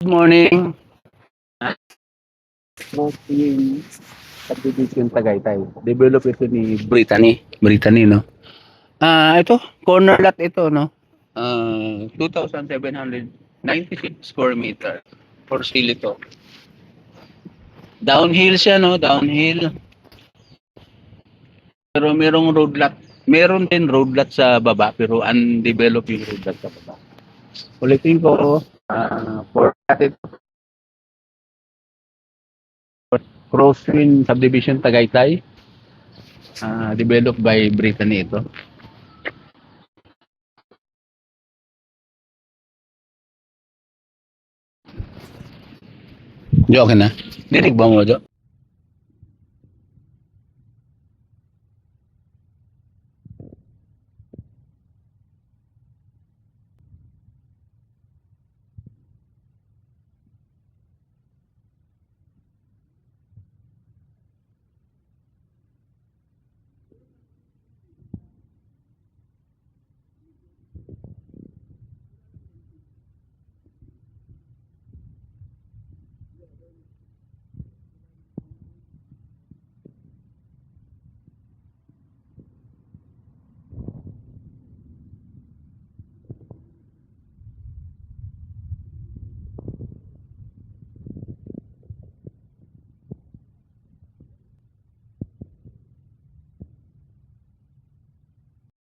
Good morning. Walking subdivision Tagaytay. Develop ito ni Brittany, no? Ito, corner lot ito, no? 2,796 square meter for sale ito. Downhill siya, no? Downhill. Pero merong road lot. Meron din road lot sa baba, pero undeveloped yung road lot sa baba. Ulitin ko, for Crosswind Subdivision Tagaytay. Developed by Brittany ito. Jo, okay na? Dinig ba mo, Jo?